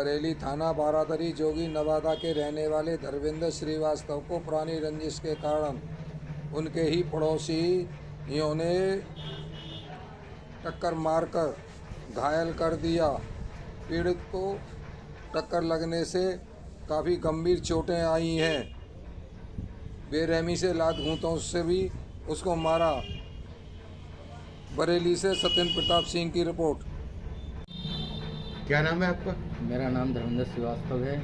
बरेली थाना बारादरी जोगी नवादा के रहने वाले धर्मेंद्र श्रीवास्तव को पुरानी रंजिश के कारण उनके ही पड़ोसियों ने टक्कर मारकर घायल कर दिया। पीड़ित को टक्कर लगने से काफ़ी गंभीर चोटें आई हैं। बेरहमी से लात घूंटों से भी उसको मारा। बरेली से सत्येंद्र प्रताप सिंह की रिपोर्ट। क्या नाम है आपका? मेरा नाम धर्मेंद्र श्रीवास्तव है।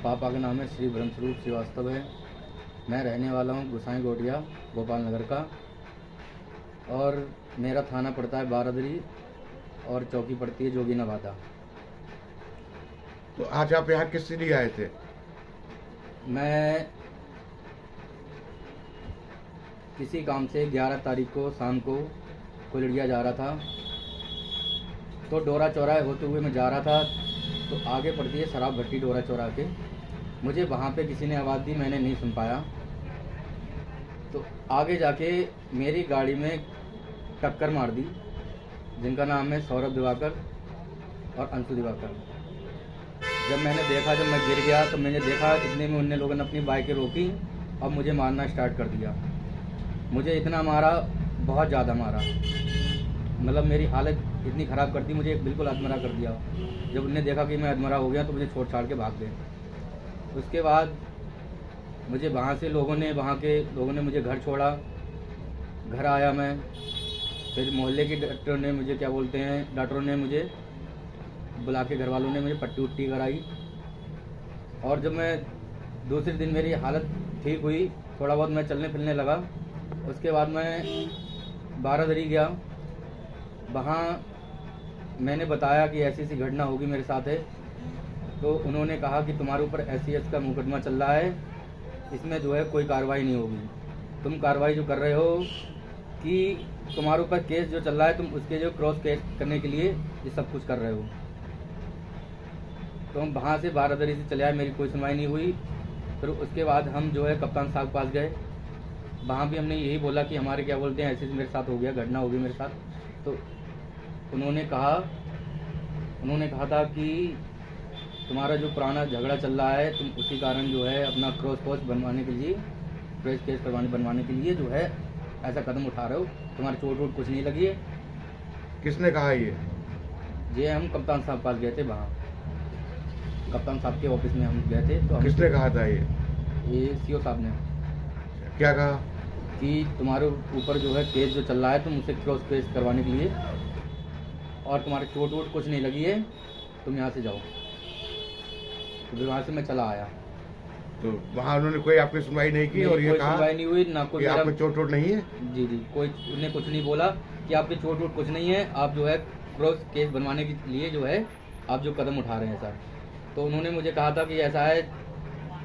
पापा का नाम है श्री ब्रह्मस्वरूप श्रीवास्तव है। मैं रहने वाला हूँ गुसाई गोटिया गोपाल नगर का, और मेरा थाना पड़ता है बारादरी और चौकी पड़ती है जोगी नवादा। तो आज आप यहाँ किस लिए आए थे? मैं किसी काम से 11 तारीख को शाम को कुलड़िया जा रहा था, तो डोरा चौराहे होते हुए मैं जा रहा था, तो आगे पड़ती है शराब भट्टी डोरा चौराहे के। मुझे वहाँ पे किसी ने आवाज़ दी, मैंने नहीं सुन पाया, तो आगे जाके मेरी गाड़ी में टक्कर मार दी, जिनका नाम है सौरभ दिवाकर और अंशु दिवाकर। जब मैंने देखा, जब मैं गिर गया तो मैंने देखा इतने में उन लोगों ने अपनी बाइकें रोकी और मुझे मारना स्टार्ट कर दिया। मुझे इतना मारा, बहुत ज़्यादा मारा, मतलब मेरी हालत इतनी ख़राब कर दी, मुझे बिल्कुल अधमरा कर दिया। जब उन्होंने देखा कि मैं अधमरा हो गया तो मुझे छोड़ छाड़ के भाग गए। उसके बाद मुझे वहाँ के लोगों ने मुझे घर छोड़ा। घर आया मैं, फिर मोहल्ले के डॉक्टरों ने मुझे डॉक्टरों ने मुझे बुला के, घर वालों ने मुझे पट्टी उट्टी कराई। और जब मैं दूसरे दिन मेरी हालत ठीक हुई, थोड़ा बहुत मैं चलने फिरने लगा, उसके बाद मैं बारादरी गया। वहाँ मैंने बताया कि ऐसी ऐसी घटना होगी मेरे साथ है, तो उन्होंने कहा कि तुम्हारे ऊपर SCS का मुकदमा चल रहा है, इसमें जो है कोई कार्रवाई नहीं होगी। तुम कार्रवाई जो कर रहे हो कि तुम्हारे ऊपर केस जो चल रहा है, तुम उसके जो क्रॉस केस करने के लिए ये सब कुछ कर रहे हो। तो हम वहाँ से बारादरी से चले आए, मेरी कोई सुनवाई नहीं हुई। फिर उसके बाद हम जो है कप्तान साहब के पास गए। वहाँ भी हमने यही बोला कि हमारे ऐसे मेरे साथ हो गया, घटना हो गई मेरे साथ। तो उन्होंने कहा था कि तुम्हारा जो पुराना झगड़ा चल रहा है, तुम उसी कारण जो है अपना क्रॉस बनवाने के लिए जो है ऐसा कदम उठा रहे हो। तुम्हारे चोट वोट कुछ नहीं लगी है। किसने कहा ये? हम कप्तान साहब पास गए थे, वहाँ कप्तान साहब के ऑफिस में हम गए थे। तो किसने कहा था ये? CO साहब ने। क्या कहा? कि तुम्हारे ऊपर जो है केस जो चल रहा है, तुम उसे क्रॉस केस करवाने के लिए, और तुम्हारे चोट वोट कुछ नहीं लगी है, तुम यहाँ से जाओ। तो फिर वहाँ से मैं चला आया। तो वहाँ उन्होंने कोई आपकी सुनवाई नहीं की? और ये कहा सुनवाई नहीं हुई ना, कोई आपको चोट वोट नहीं है? जी, उन्होंने कुछ नहीं बोला कि आपके चोट वोट कुछ नहीं है, आप जो है क्रॉस केस बनवाने के लिए जो है आप जो कदम उठा रहे हैं सर। तो उन्होंने मुझे कहा था कि ऐसा है,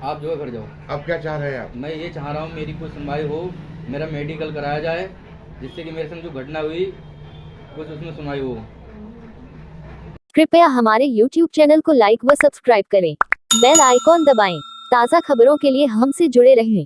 आप जो है घर जाओ। अब क्या चाह रहे हैं आप? मैं ये चाह रहा हूँ मेरी कोई सुनवाई हो, मेरा मेडिकल कराया जाए, जिससे कि मेरे संग जो घटना हुई कुछ उसमें सुनवाई हो। कृपया हमारे YouTube चैनल को लाइक व सब्सक्राइब करें। बेल आइकॉन दबाएं। ताज़ा खबरों के लिए हमसे जुड़े रहें।